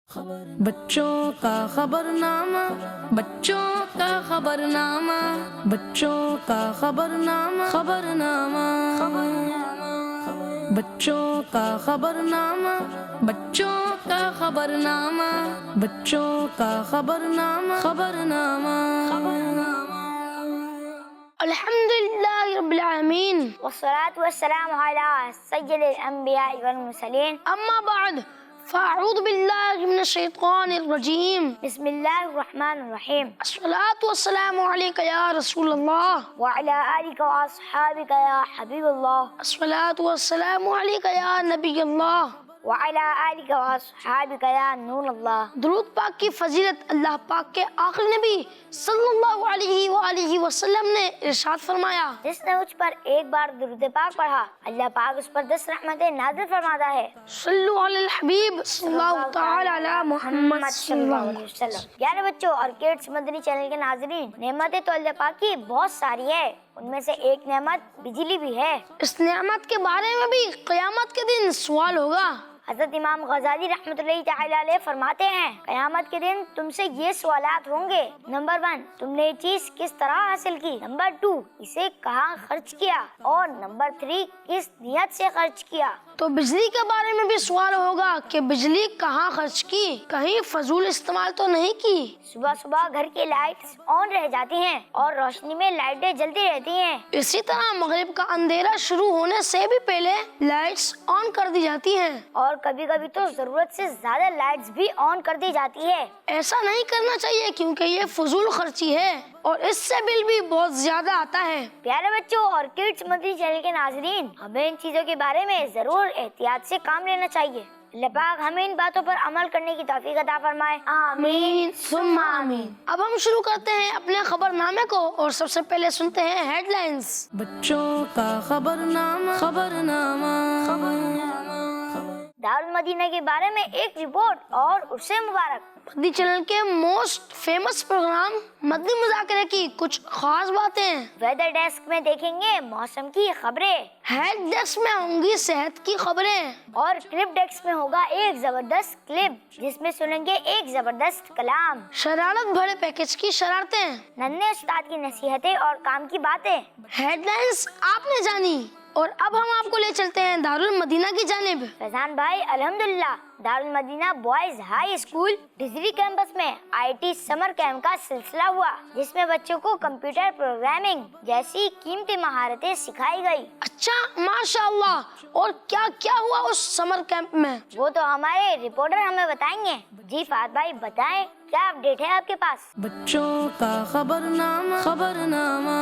بچوں کا خبرنامہ، بچوں کا خبرنامہ، بچوں کا خبرنامہ، خبرنامہ، بچوں کا خبرنامہ، بچوں کا خبرنامہ، بچوں کا خبرنامہ، خبرنامہ۔ الحمد للہ رب العالمین والصلاة والسلام على سید الانبیاء والمرسلین، اما بعد فاعوذ باللہ من الشیطان الرجیم بسم اللہ الرحمن الرحیم، الصلاۃ والسلام علیک یا رسول اللہ وعلی آلک واصحابک یا حبیب اللہ، الصلاۃ والسلام علیک یا نبی اللہ وعلی آلک واصحابک یا نور اللہ۔ درود پاک کی فضیلت اللہ پاک کے آخری نبی صلی اللہ علیہ وآلہ وسلم نے ارشاد فرمایا، جس نے مجھ پر ایک بار درود پاک پڑھا، اللہ پاک اس پر 10 رحمتیں نازل فرماتا ہے۔ صلو علی الحبیب صلی اللہ تعالی علی محمد صلی اللہ علیہ وسلم۔ پیارے بچوں اور کڈس مدنی چینل کے ناظرین، نعمتیں تو اللہ پاک کی بہت ساری ہے، ان میں سے ایک نعمت بجلی بھی ہے۔ اس نعمت کے بارے میں بھی قیامت کے دن سوال ہوگا۔ حضرت امام غزالی رحمۃ اللہ تعالی علیہ فرماتے ہیں، قیامت کے دن تم سے یہ سوالات ہوں گے: نمبر 1، تم نے یہ چیز کس طرح حاصل کی؟ نمبر 2، اسے کہاں خرچ کیا؟ اور نمبر 3، کس نیت سے خرچ کیا؟ تو بجلی کے بارے میں بھی سوال ہوگا کہ بجلی کہاں خرچ کی، کہیں فضول استعمال تو نہیں کی۔ صبح صبح گھر کی لائٹس آن رہ جاتی ہیں اور روشنی میں لائٹیں جلتی رہتی ہیں۔ اسی طرح مغرب کا اندھیرا شروع ہونے سے بھی پہلے لائٹس آن کر دی جاتی ہیں، اور کبھی کبھی تو ضرورت سے زیادہ لائٹس بھی آن کر دی جاتی ہے۔ ایسا نہیں کرنا چاہیے کیونکہ یہ فضول خرچی ہے اور اس سے بل بھی بہت زیادہ آتا ہے۔ پیارے بچوں اور کڈس مدنی چینل کے ناظرین، ہمیں ان چیزوں کے بارے میں ضرور احتیاط سے کام لینا چاہیے۔ اللہ پاک ہمیں ان باتوں پر عمل کرنے کی توفیق عطا فرمائے، آمین ثم آمین۔ اب ہم شروع کرتے ہیں اپنے خبر نامے کو اور سب سے پہلے سنتے ہیں ہیڈ لائنز۔ بچوں کا خبرنامہ، خبرنامہ، دارالمدینہ کے بارے میں ایک رپورٹ اور اسے مبارک۔ مدنی چینل کے موسٹ فیمس پروگرام مدنی مذاکرے کی کچھ خاص باتیں۔ ویدر ڈیسک میں دیکھیں گے موسم کی خبریں، ہیڈ ڈیسک میں ہوں گی صحت کی خبریں، اور کلپ ڈیسک میں ہوگا ایک زبردست کلپ جس میں سنیں گے ایک زبردست کلام، شرارت بھرے پیکج کی شرارتیں، ننھے استاد کی نصیحتیں اور کام کی باتیں۔ ہیڈ لائنز آپ نے جانی، اور اب ہم آپ کو لے چلتے ہیں دارالمدینہ کی جانب۔ فیضان بھائی، الحمدللہ Darulmadinah boys high school Dhezri campus میں IT سمر کیمپ کا سلسلہ ہوا، جس میں بچوں کو کمپیوٹر پروگرامنگ جیسی قیمتی مہارتیں سکھائی گئی۔ اچھا، ماشاءاللہ، اور کیا کیا ہوا اس سمر کیمپ میں؟ وہ تو ہمارے رپورٹر ہمیں بتائیں گے۔ جی فہد بھائی بتائیں، کیا اپڈیٹ ہے آپ کے پاس؟ بچوں کا خبرنامہ، خبرنامہ،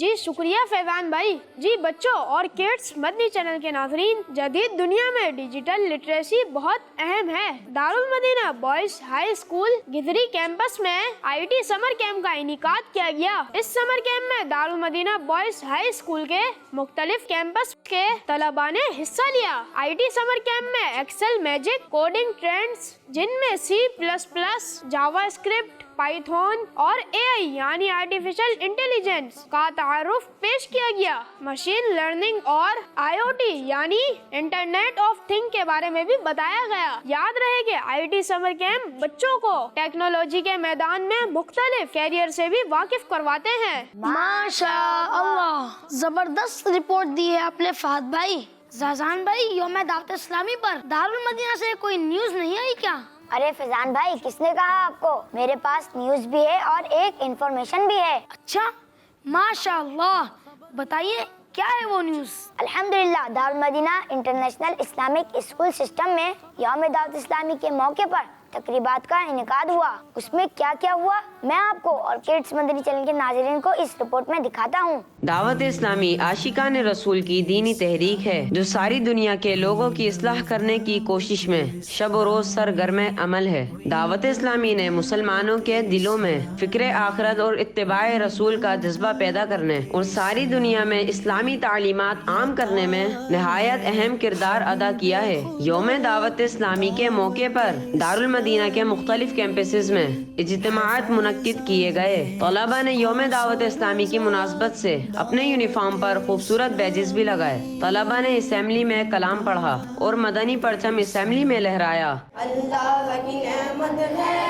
جی شکریہ فیضان بھائی۔ جی بچوں اور کڈس مدنی چینل کے ناظرین، جدید دنیا میں ڈیجیٹل لٹریسی بہت اہم ہے۔ Darulmadinah boys high school Gadri campus میں IT سمر کیمپ کا انعقاد کیا گیا۔ اس سمر کیمپ میں دارالمدینہ بوائز ہائی اسکول کے مختلف کیمپس کے طلباء نے حصہ لیا۔ IT سمر کیمپ میں ایکسل، میجک، کوڈنگ ٹرینڈز جن میں C++، جاوا اسکرپٹ، پائتھون اور AI یعنی آرٹیفیشل انٹیلیجنس کا تعارف پیش کیا گیا۔ مشین لرننگ اور IoT یعنی انٹرنیٹ آف تھنگ کے بارے میں بھی بتایا گیا۔ یاد رہے کہ IT سمر کیمپ بچوں کو ٹیکنالوجی کے میدان میں مختلف کیریئر سے بھی واقف کرواتے ہیں۔ ماشاء اللہ، زبردست رپورٹ دی ہے آپ نے فہد بھائی۔ زازان بھائی، یوم دعوت اسلامی پر دارالمدینہ سے کوئی نیوز نہیں آئی کیا؟ ارے فیضان بھائی، کس نے کہا آپ کو؟ میرے پاس نیوز بھی ہے اور ایک انفارمیشن بھی ہے۔ اچھا، ماشاء اللہ، بتائیے کیا ہے وہ نیوز؟ الحمدللہ Darul Madinah international Islamic school system میں یوم دعوت اسلامی کے موقع پر تقریبات کا انعقاد ہوا۔ اس میں کیا کیا ہوا میں آپ کو اور کڈس مدنی چینل کے ناظرین کو اس رپورٹ میں دکھاتا ہوں۔ دعوت اسلامی عاشقان رسول کی دینی تحریک ہے جو ساری دنیا کے لوگوں کی اصلاح کرنے کی کوشش میں شب و روز سرگرم عمل ہے۔ دعوت اسلامی نے مسلمانوں کے دلوں میں فکر آخرت اور اتباع رسول کا جذبہ پیدا کرنے اور ساری دنیا میں اسلامی تعلیمات عام کرنے میں نہایت اہم کردار ادا کیا ہے۔ یوم دعوت اسلامی کے موقع پر دارالمدینہ کے مختلف کیمپسز میں اجتماعات منعقد کیے گئے۔ طلباء نے یوم دعوت اسلامی کی مناسبت سے اپنے یونیفارم پر خوبصورت بیجز بھی لگائے۔ طلبہ نے اسمبلی میں کلام پڑھا اور مدنی پرچم اسمبلی میں لہرایا۔ اللہ کی نعمت ہے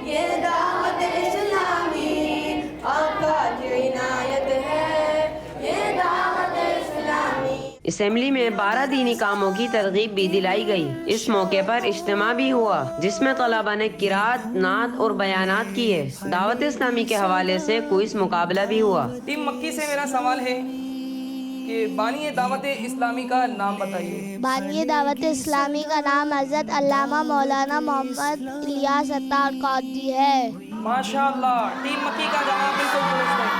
یہ دعوت اسلامی، آقا کی عنایت ہے یہ دعوت اسلامی۔ اسمبلی میں 12 دینی کاموں کی ترغیب بھی دلائی گئی۔ اس موقع پر اجتماع بھی ہوا جس میں طلبہ نے قرات، نعت اور بیانات کیے۔ دعوت اسلامی کے حوالے سے کوئز مقابلہ بھی ہوا۔ ٹیم مکی سے میرا سوال ہے کہ بانی دعوت اسلامی کا نام بتائیے۔ بانی دعوت اسلامی کا نام حضرت علامہ مولانا محمد الیاس عطار قادری ہے۔ ماشاءاللہ، ٹیم مکی کا جواب بالکل درست ہے۔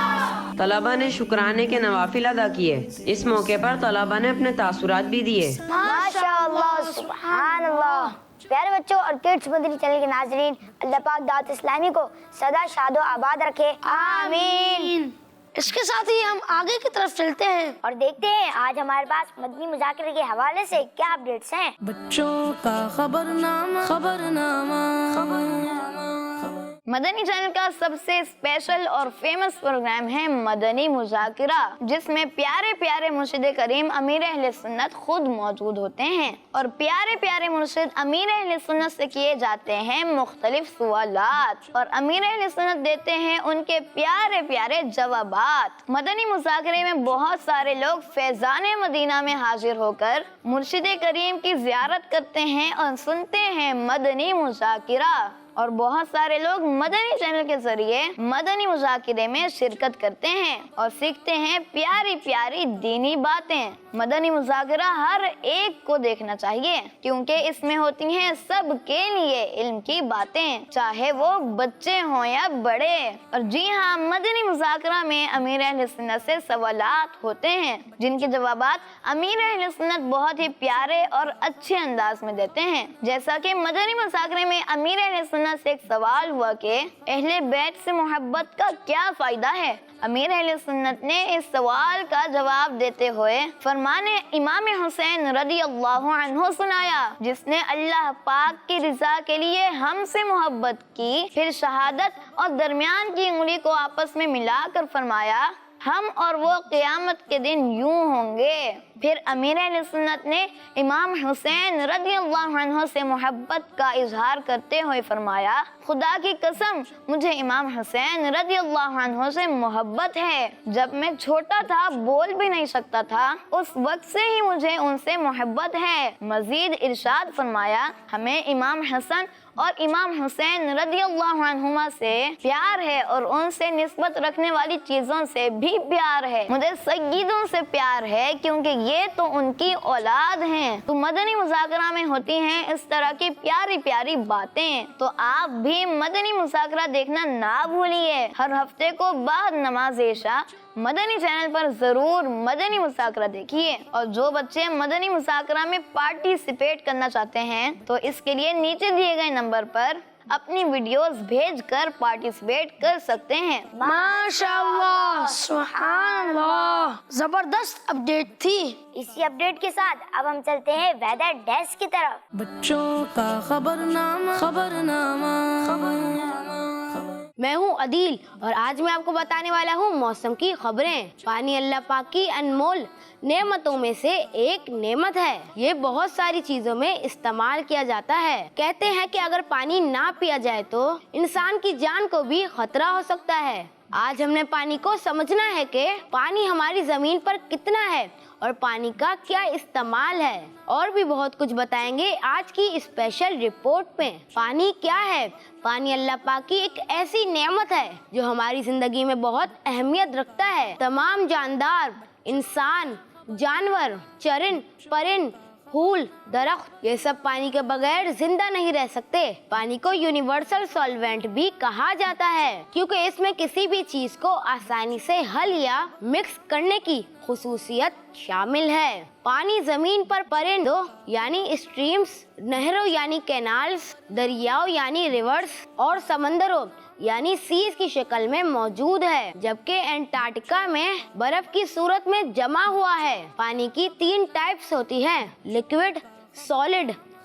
طلبہ نے شکرانے کے نوافل ادا کیے۔ اس موقع پر طلبہ نے اپنے تاثرات بھی دیے۔ ماشاءاللہ، سبحان اللہ۔ پیارے بچوں اور کڈس مدنی چینل کے ناظرین، اللہ پاک دعوت اسلامی کو سدا شاد و آباد رکھے، آمین۔ اس کے ساتھ ہی ہم آگے کی طرف چلتے ہیں اور دیکھتے ہیں آج ہمارے پاس مدنی مذاکرے کے حوالے سے کیا اپڈیٹس ہیں۔ بچوں کا خبرنامہ، خبرنامہ۔ مدنی چینل کا سب سے اسپیشل اور فیمس پروگرام ہے مدنی مذاکرہ، جس میں پیارے پیارے مرشد کریم امیر اہل سنت خود موجود ہوتے ہیں اور پیارے پیارے مرشد امیر اہل سنت سے کیے جاتے ہیں مختلف سوالات اور امیر اہل سنت دیتے ہیں ان کے پیارے پیارے جوابات۔ مدنی مذاکرے میں بہت سارے لوگ فیضان مدینہ میں حاضر ہو کر مرشد کریم کی زیارت کرتے ہیں اور سنتے ہیں مدنی مذاکرہ، اور بہت سارے لوگ مدنی چینل کے ذریعے مدنی مذاکرے میں شرکت کرتے ہیں اور سیکھتے ہیں پیاری پیاری دینی باتیں۔ مدنی مذاکرہ ہر ایک کو دیکھنا چاہیے کیونکہ اس میں ہوتی ہیں سب کے لیے علم کی باتیں، چاہے وہ بچے ہوں یا بڑے۔ اور جی ہاں، مدنی مذاکرہ میں امیر اہل سنت سے سوالات ہوتے ہیں جن کے جوابات امیر اہل سنت بہت ہی پیارے اور اچھے انداز میں دیتے ہیں۔ جیسا کہ مدنی مذاکرے میں امیر اہل سنت سے ایک سوال ہوا کہ اہل بیت سے محبت کا کیا فائدہ ہے، امیر اہل سنت نے اس سوال کا جواب دیتے ہوئے فرمان امام حسین رضی اللہ عنہ سنایا، جس نے اللہ پاک کی رضا کے لیے ہم سے محبت کی، پھر شہادت اور درمیان کی انگلی کو آپس میں ملا کر فرمایا ہم اور وہ قیامت کے دن یوں ہوں گے۔ پھر امیر اہل سنت نے امام حسین رضی اللہ عنہ سے محبت کا اظہار کرتے ہوئے فرمایا خدا کی قسم مجھے امام حسین رضی اللہ عنہ سے محبت ہے، جب میں چھوٹا تھا بول بھی نہیں سکتا تھا اس وقت سے ہی مجھے ان سے محبت ہے۔ مزید ارشاد فرمایا ہمیں امام حسن اور امام حسین رضی اللہ عنہما سے پیار ہے اور ان سے نسبت رکھنے والی چیزوں سے بھی پیار ہے، مجھے سیدوں سے پیار ہے کیونکہ یہ تو ان کی اولاد ہیں۔ تو مدنی مذاکرہ میں ہوتی ہیں اس طرح کی پیاری پیاری باتیں، تو آپ بھی مدنی مذاکرہ دیکھنا نہ بھولیے۔ ہر ہفتے کو بعد نماز عشاء مدنی چینل پر ضرور مدنی مذاکرہ دیکھیے، اور جو بچے مدنی مذاکرہ میں پارٹیسپیٹ کرنا چاہتے ہیں تو اس کے لیے نیچے دیے گئے نمبر پر اپنی ویڈیوز بھیج کر پارٹیسپیٹ کر سکتے ہیں۔ ماشاءاللہ، سبحان اللہ، زبردست اپڈیٹ تھی۔ اسی اپڈیٹ کے ساتھ اب ہم چلتے ہیں ویدر ڈیسک کی طرف۔ بچوں کا خبرنامہ، خبرنامہ۔ میں ہوں عدیل اور آج میں آپ کو بتانے والا ہوں موسم کی خبریں۔ پانی اللہ پاک کی انمول نعمتوں میں سے ایک نعمت ہے، یہ بہت ساری چیزوں میں استعمال کیا جاتا ہے۔ کہتے ہیں کہ اگر پانی نہ پیا جائے تو انسان کی جان کو بھی خطرہ ہو سکتا ہے۔ آج ہم نے پانی کو سمجھنا ہے کہ پانی ہماری زمین پر کتنا ہے اور پانی کا کیا استعمال ہے، اور بھی بہت کچھ بتائیں گے آج کی اسپیشل رپورٹ میں۔ پانی کیا ہے؟ پانی اللہ پاک کی ایک ایسی نعمت ہے جو ہماری زندگی میں بہت اہمیت رکھتا ہے۔ تمام جاندار، انسان، جانور، چرند پرند، پھول، درخت، یہ سب پانی کے بغیر زندہ نہیں رہ سکتے۔ پانی کو یونیورسل سولوینٹ بھی کہا جاتا ہے کیونکہ اس میں کسی بھی چیز کو آسانی سے حل یا مکس کرنے کی خصوصیت شامل ہے۔ پانی زمین پر پرندوں یعنی اسٹریمز، نہروں یعنی کینالز، دریاؤں یعنی ریورز اور سمندروں یعنی سیز کی شکل میں موجود ہے، جبکہ انٹارکٹیکا میں برف کی صورت میں جمع ہوا ہے۔ پانی کی 3 ٹائپس ہوتی ہیں، لیکوڈ، سالڈ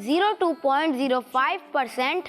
0.05%,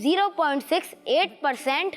0.68%,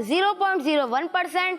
0.01%,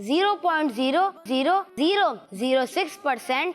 0.00006%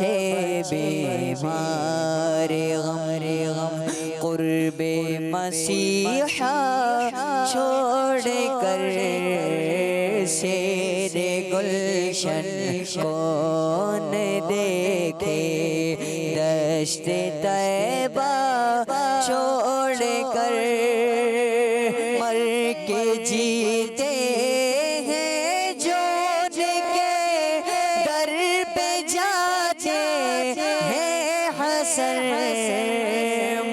بچے بیمار غم قرب مسیحا چھوڑ کر شیر گلشن کون دیکھے دشت طیبہ چھوڑ کر مر کے جیتے ہیں جو کے در پہ جاتے ہیں حسن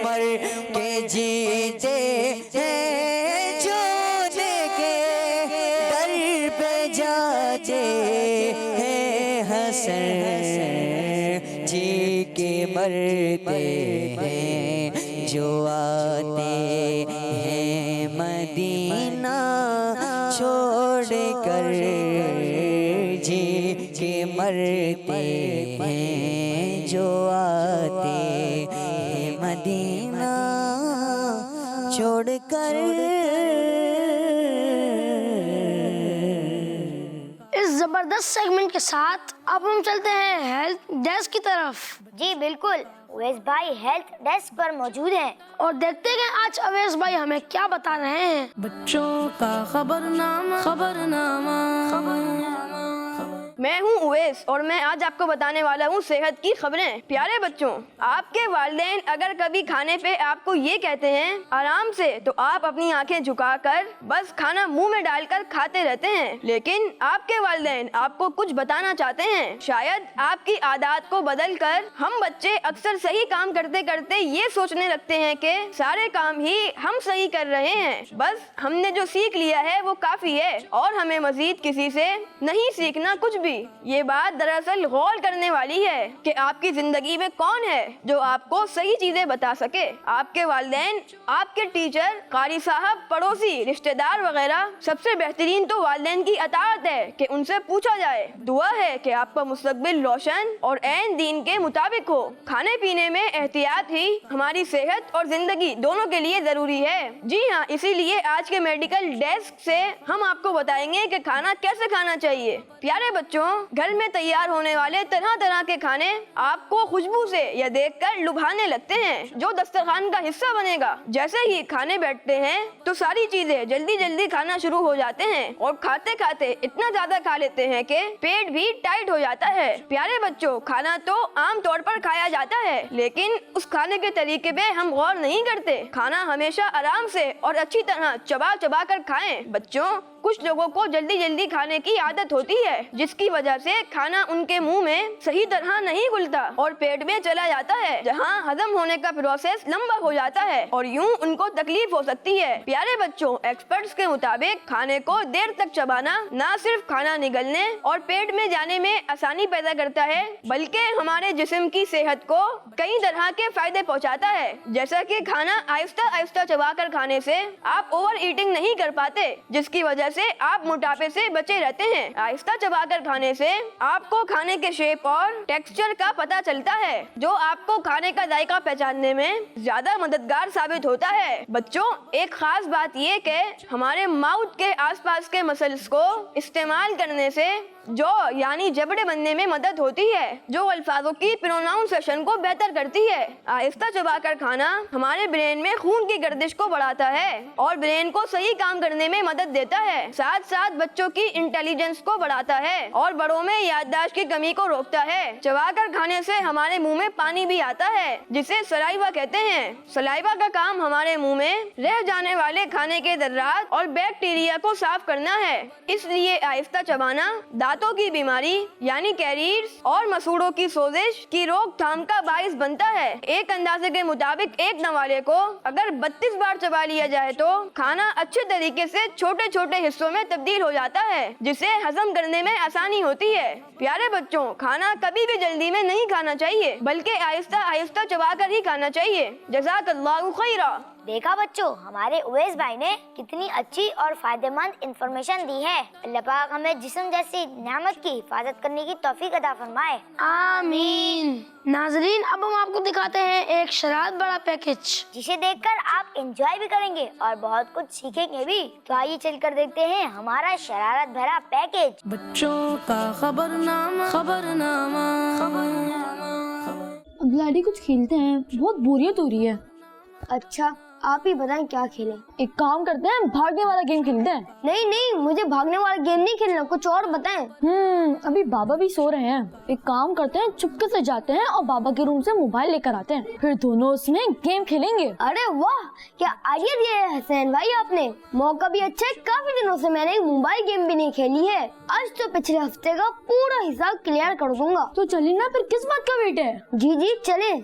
مر کے جیتے ہیں جو کے در پہ جاتے ہیں حسن جی کے مرتے ہیں جو آتے ہیں مدینہ چھوڑ کر جی کے مرتے ہیں جو آتے ہیں مدینہ چھوڑ کر. اس زبردست سیگمنٹ کے ساتھ اب ہم چلتے ہیں ہیلتھ ڈیسک کی طرف. جی بالکل، اویس بھائی ہیلتھ ڈیسک پر موجود ہیں اور دیکھتے ہیں آج اویس بھائی ہمیں کیا بتا رہے ہیں. بچوں کا خبرنامہ خبرنامہ میں ہوں اویس اور میں آج آپ کو بتانے والا ہوں صحت کی خبریں. پیارے بچوں، آپ کے والدین اگر کبھی کھانے پہ آپ کو یہ کہتے ہیں آرام سے، تو آپ اپنی آنکھیں جھکا کر بس کھانا منہ میں ڈال کر کھاتے رہتے ہیں. لیکن آپ کے والدین آپ کو کچھ بتانا چاہتے ہیں. شاید آپ کی عادات کو بدل کر ہم بچے اکثر صحیح کام کرتے کرتے یہ سوچنے لگتے ہیں کہ سارے کام ہی ہم صحیح کر رہے ہیں، بس ہم نے جو سیکھ لیا ہے وہ کافی ہے اور ہمیں مزید کسی سے نہیں سیکھنا کچھ بھی. یہ بات دراصل غور کرنے والی ہے کہ آپ کی زندگی میں کون ہے جو آپ کو صحیح چیزیں بتا سکے. آپ کے والدین، آپ کے ٹیچر، قاری صاحب، پڑوسی، رشتہ دار وغیرہ. سب سے بہترین تو والدین کی اطاعت ہے کہ ان سے پوچھا جائے. دعا ہے کہ آپ کا مستقبل روشن اور عین دین کے مطابق ہو. کھانے پینے میں احتیاط ہی ہماری صحت اور زندگی دونوں کے لیے ضروری ہے. جی ہاں، اسی لیے آج کے میڈیکل ڈیسک سے ہم آپ کو بتائیں گے کہ کھانا کیسے کھانا چاہیے. پیارے بچوں، گھر میں تیار ہونے والے طرح طرح کے کھانے آپ کو خوشبو سے یا دیکھ کر لبھانے لگتے ہیں جو دسترخوان کا حصہ بنے گا. جیسے ہی کھانے بیٹھتے ہیں تو ساری چیزیں جلدی جلدی کھانا شروع ہو جاتے ہیں اور کھاتے کھاتے اتنا زیادہ کھا لیتے ہیں کہ پیٹ بھی ٹائٹ ہو جاتا ہے. پیارے بچوں، کھانا تو عام طور پر کھایا جاتا ہے لیکن اس کھانے کے طریقے پہ ہم غور نہیں کرتے. کھانا ہمیشہ آرام سے اور اچھی طرح چبا چبا کر کھائیں. بچوں، کچھ لوگوں کو جلدی جلدی کھانے کی عادت ہوتی ہے جس کی وجہ سے کھانا ان کے منہ میں صحیح طرح نہیں گھلتا اور پیٹ میں چلا جاتا ہے جہاں ہضم ہونے کا پروسیس لمبا ہو جاتا ہے اور یوں ان کو تکلیف ہو سکتی ہے. پیارے بچوں، ایکسپرٹس کے مطابق کھانے کو دیر تک چبانا نہ صرف کھانا نگلنے اور پیٹ میں جانے میں آسانی پیدا کرتا ہے بلکہ ہمارے جسم کی صحت کو کئی طرح کے فائدے پہنچاتا ہے. جیسا کہ کھانا آہستہ آہستہ چبا کر کھانے سے آپ اوور ایٹنگ نہیں کر پاتے جس کی وجہ سے آپ موٹاپے سے بچے رہتے ہیں. آہستہ چبا کر کھانے سے آپ کو کھانے کے شیپ اور ٹیکسچر کا پتہ چلتا ہے جو آپ کو کھانے کا ذائقہ پہچاننے میں زیادہ مددگار ثابت ہوتا ہے. بچوں، ایک خاص بات یہ کہ ہمارے ماؤتھ کے آس پاس کے مسلز کو استعمال کرنے سے جو یعنی جبڑے بننے میں مدد ہوتی ہے جو الفاظوں کی پروناؤنسیشن کو بہتر کرتی ہے. آہستہ چبا کر کھانا ہمارے برین میں خون کی گردش کو بڑھاتا ہے اور برین کو صحیح کام کرنے میں مدد دیتا ہے. ساتھ ساتھ بچوں کی انٹیلیجنس کو بڑھاتا ہے اور بڑوں میں یادداشت کی کمی کو روکتا ہے. چبا کر کھانے سے ہمارے منہ میں پانی بھی آتا ہے جسے سلائیوا کہتے ہیں. سلائیوا کا کام ہمارے منہ میں رہ جانے والے کھانے کے ذرات اور بیکٹیریا کو صاف کرنا ہے. اس لیے آہستہ چبانا دانتوں کی بیماری یعنی کیریز اور مسوڑوں کی سوزش کی روک تھام کا باعث بنتا ہے. ایک اندازے کے مطابق ایک نوالے کو اگر 32 بار چبا لیا جائے تو کھانا اچھے طریقے سے چھوٹے چھوٹے حصوں میں تبدیل ہو جاتا ہے جسے ہضم کرنے میں آسانی ہوتی ہے. پیارے بچوں، کھانا کبھی بھی جلدی میں نہیں کھانا چاہیے بلکہ آہستہ آہستہ چبا کر ہی کھانا چاہیے. جزاک اللہ خیرا. دیکھا بچوں، ہمارے اویس بھائی نے کتنی اچھی اور فائدہ مند انفارمیشن دی ہے۔ اللہ پاک ہمیں جسم جیسی نعمت کی حفاظت کرنے کی توفیق عطا فرمائے۔ آمین۔ ناظرین، اب ہم آپ کو دکھاتے ہیں ایک شرارت بڑا پیکج، جسے دیکھ کر آپ انجوائے بھی کریں گے اور بہت کچھ سیکھیں گے بھی۔ تو آئیے چل کر دیکھتے ہیں ہمارا شرارت بھرا پیکج۔ بچوں کا خبرنامہ، خبرنامہ، اب ڈیڈی کچھ کھیلتے ہیں، بہت بوریت ہو رہی ہے۔ اچھا آپ ہی بتائیں کیا کھیلیں؟ ایک کام کرتے ہیں، بھاگنے والا گیم کھیلتے ہیں۔ نہیں، مجھے بھاگنے والا گیم نہیں کھیلنا، کچھ اور بتائیں۔ ابھی بابا بھی سو رہے ہیں، ایک کام کرتے ہیں، چپکے سے جاتے ہیں اور بابا کے روم سے موبائل لے کر آتے ہیں، پھر دونوں اس میں گیم کھیلیں گے۔ ارے واہ، کیا آئیڈیا دیا ہے حسین بھائی آپ نے، موقع بھی اچھا ہے۔ کافی دنوں سے میں نے موبائل گیم بھی نہیں کھیلی ہے، آج تو پچھلے ہفتے کا پورا حساب کلیئر کر دوں گا۔ تو چلیے نا، پھر کس بات کا ویٹ ہے؟ جی چلیں۔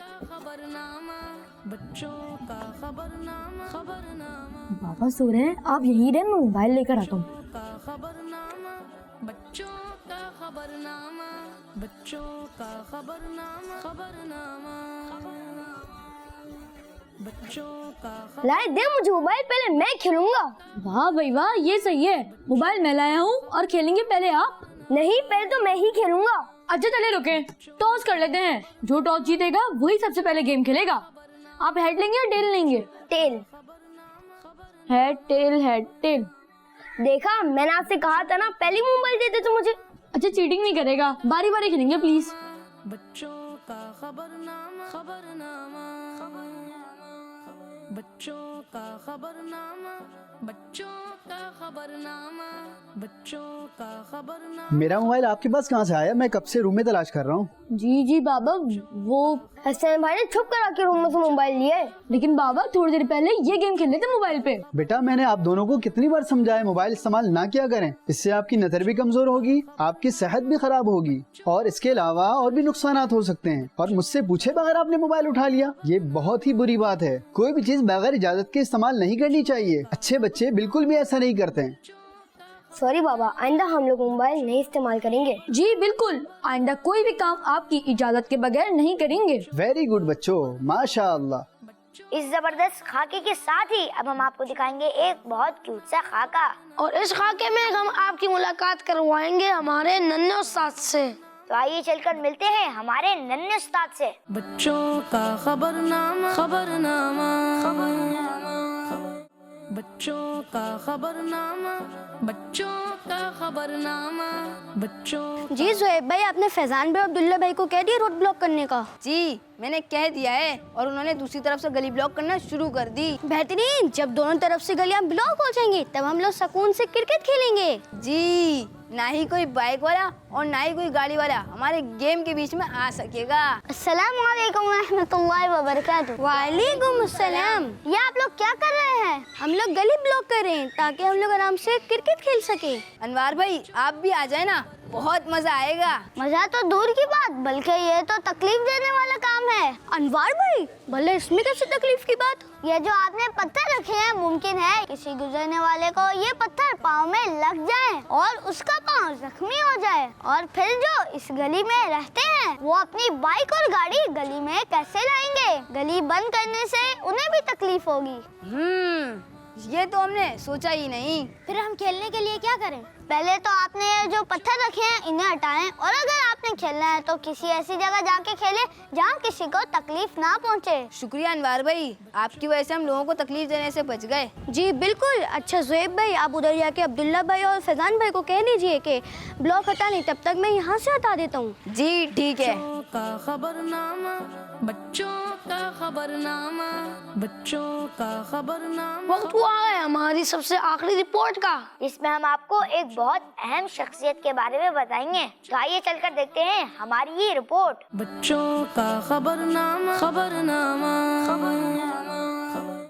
بچوں کا خبرنامہ، خبرنامہ، بابا سو رہے ہیں، آپ یہی رہیں، میں موبائل لے کر آتا ہوں۔ کا خبرنامہ، بچوں کا خبرنامہ، بچوں کا خبرنامہ، خبرنامہ، بچوں کا لائے دے مجھے موبائل، پہلے میں کھیلوں گا۔ واہ بھائی واہ، یہ صحیح ہے، موبائل میں لایا ہوں اور کھیلیں گے پہلے آپ۔ نہیں، پہلے تو میں ہی کھیلوں گا۔ اچھا چلے رکیں، ٹاس کر لیتے ہیں، جو ٹاس جیتے گا وہی سب سے پہلے گیم کھیلے گا۔ آپ ہیڈ لیں گے یا ٹیل لیں گے؟ ٹیل۔ Head tail. دیکھا، میں نے آپ سے کہا تھا نا، پہلی موبائل دے دے تو مجھے۔ اچھا چیٹنگ نہیں کرے گا، باری باری کھیلیں گے پلیز۔ بچوں کا خبرنامہ، خبرنامہ، بچوں کا خبرنامہ، بچوں کا خبرنامہ، بچوں کا خبرنامہ۔ میرا موبائل آپ کے پاس کہاں سے آیا؟ میں کب سے روم میں تلاش کر رہا ہوں۔ جی بابا، وہ حسین بھائی نے چھپ کر آ کے روم میں سے موبائل لیے۔ لیکن بابا تھوڑی دیر پہلے یہ گیم کھیل رہے تھے موبائل پہ۔ بیٹا میں نے آپ دونوں کو کتنی بار سمجھایا موبائل استعمال نہ کیا کریں، اس سے آپ کی نظر بھی کمزور ہوگی، آپ کی صحت بھی خراب ہوگی، اور اس کے علاوہ اور بھی نقصانات ہو سکتے ہیں۔ اور مجھ سے پوچھے بغیر آپ نے موبائل اٹھا لیا، یہ بہت ہی بری بات ہے۔ کوئی بھی چیز بغیر اجازت کے استعمال نہیں کرنی چاہیے، اچھے بچے بالکل بھی ایسا نہیں کرتے ہیں۔ سوری بابا، آئندہ ہم لوگ موبائل نہیں استعمال کریں گے۔ جی بالکل، آئندہ کوئی بھی کام آپ کی اجازت کے بغیر نہیں کریں گے۔ ویری گڈ بچوں، ماشاء اللہ۔ اس زبردست خاکے کے ساتھ ہی اب ہم آپ کو دکھائیں گے ایک بہت کیوٹ سا خاکہ، اور اس خاکے میں ہم آپ کی ملاقات کروائیں گے ہمارے ننھے استاد سے۔ تو آئیے چل کر ملتے ہیں ہمارے ننھے استاد سے۔ بچوں کا خبرنامہ، خبرنامہ، بچوں کا خبرنامہ، بچوں کا خبرنامہ، بچوں۔ جی زہیب بھائی، آپ نے فیضان بھائی اور عبداللہ بھائی کو کہہ دیا روڈ بلاک کرنے کا؟ جی میں نے کہہ دیا ہے، اور انہوں نے دوسری طرف سے گلی بلاک کرنا شروع کر دی۔ بہترین، جب دونوں طرف سے گلیاں بلاک ہو جائیں گی تب ہم لوگ سکون سے کرکٹ کھیلیں گے۔ جی، نہ ہی کوئی بائک والا اور نہ ہی کوئی گاڑی والا ہمارے گیم کے بیچ میں آ سکے گا۔ السلام علیکم ورحمۃ اللہ وبرکاتہ۔ وعلیکم السلام۔ یہ آپ لوگ کیا کر رہے ہیں؟ ہم لوگ گلی بلاک کر رہے ہیں تاکہ ہم لوگ آرام سے کرکٹ کھیل سکیں۔ انوار بھائی آپ بھی آ جائیں نا، بہت مزہ آئے گا۔ مزہ تو دور کی بات، بلکہ یہ تو تکلیف دینے والا کام ہے۔ انوار بھائی، بھلے اس میں کیسے تکلیف کی بات؟ یہ جو آپ نے پتھر رکھے ہیں، ممکن ہے کسی گزرنے والے کو یہ پتھر پاؤں میں لگ جائیں اور اس کا پاؤں زخمی ہو جائے، اور پھر جو اس گلی میں رہتے ہیں وہ اپنی بائک اور گاڑی گلی میں کیسے لائیں گے؟ گلی بند کرنے سے انہیں بھی تکلیف ہوگی۔ یہ تو ہم نے سوچا ہی نہیں۔ پھر ہم کھیلنے کے لیے کیا کریں؟ پہلے تو آپ نے یہ جو پتھر رکھے ہیں انہیں ہٹائیں، اور اگر آپ نے کھیلنا ہے تو کسی ایسی جگہ جا کے کھیلیں جہاں کسی کو تکلیف نہ پہنچے۔ شکریہ انوار بھائی، آپ کی وجہ سے ہم لوگوں کو تکلیف دینے سے بچ گئے۔ جی بالکل۔ اچھا زہیب بھائی، آپ ادھر جا کے عبداللہ بھائی اور فیضان بھائی کو کہہ دیجیے کہ بلاک ہٹا نہیں، تب تک میں یہاں سے ہٹا دیتا ہوں۔ جی ٹھیک ہے۔ بچوں کا خبرنامہ، بچوں کا خبرنامہ، بچوں کا خبرنامہ۔ وقت ہوا ہے ہماری سب سے آخری رپورٹ کا، اس میں ہم آپ کو ایک بہت اہم شخصیت کے بارے میں بتائیں گے۔ تو آئیے چل کر دیکھتے ہیں ہماری یہ رپورٹ۔ بچوں کا خبرنامہ، خبرنامہ،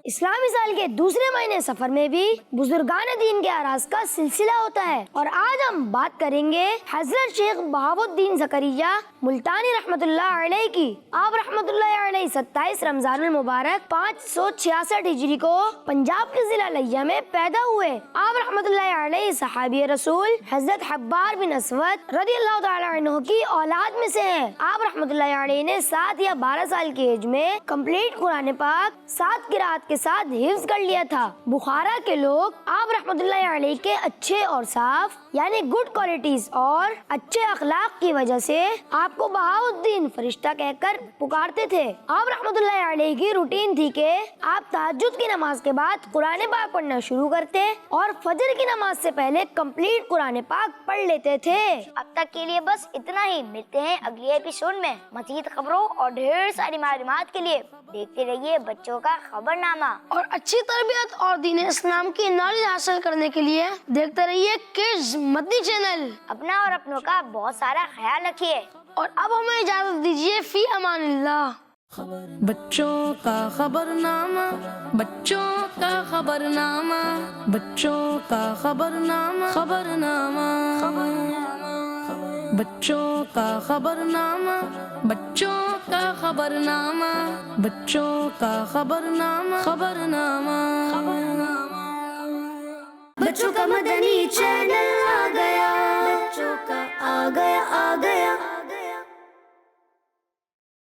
اسلامی سال کے دوسرے مہینے سفر میں بھی بزرگان دین کے اعراض کا سلسلہ ہوتا ہے، اور آج ہم بات کریں گے حضرت شیخ بہاؤالدین زکریا ملتانی رحمت اللہ علیہ کی۔ آپ رحمت اللہ علیہ 27 رمضان المبارک 566 ہجری کو پنجاب کے ضلع لیا میں پیدا ہوئے۔ آپ رحمت اللہ علیہ صحابی رسول حضرت حبار بن اسود رضی اللہ تعالی عنہ کی اولاد میں سے ہیں۔ آپ رحمت اللہ علیہ نے 7 یا 12 سال کی ایج میں کمپلیٹ قرآن پاک 7 قرات کے ساتھ حفظ کر لیا تھا۔ بخارا کے لوگ آپ رحمت اللہ علیہ کے اچھے اور صاف یعنی گڈ کوالٹیز اور اچھے اخلاق کی وجہ سے آپ کو بہاؤالدین فرشتہ کہہ کر پکارتے تھے۔ آپ رحمت اللہ علیہ کی روٹین تھی کہ آپ تہجد کی نماز کے بعد قرآن پاک پڑھنا شروع کرتے اور فجر کی نماز سے پہلے کمپلیٹ قرآن پاک پڑھ لیتے تھے۔ اب تک کے لیے بس اتنا ہی، ملتے ہیں اگلی ایپیسوڈ میں مزید خبروں اور ڈھیر ساری معلومات کے لیے دیکھتے رہیے بچوں کا خبر نامہ، اور اچھی تربیت اور دین اسلام کی نالج حاصل کرنے کے لیے دیکھتے رہیے کڈز مدنی چینل۔ اپنا اور اپنوں کا بہت سارا خیال رکھیے، اور اب ہمیں اجازت دیجیے، فی امان اللہ۔ بچوں کا خبر نامہ، بچوں کا خبر نامہ، بچوں کا خبر نامہ، خبر نامہ، بچوں کا خبر نامہ، بچوں کا خبر نامہ، بچوں کا خبر نامہ، خبر نامہ، بچوں کا مدنی چینل آ گیا، بچوں کا آ گیا آ گیا۔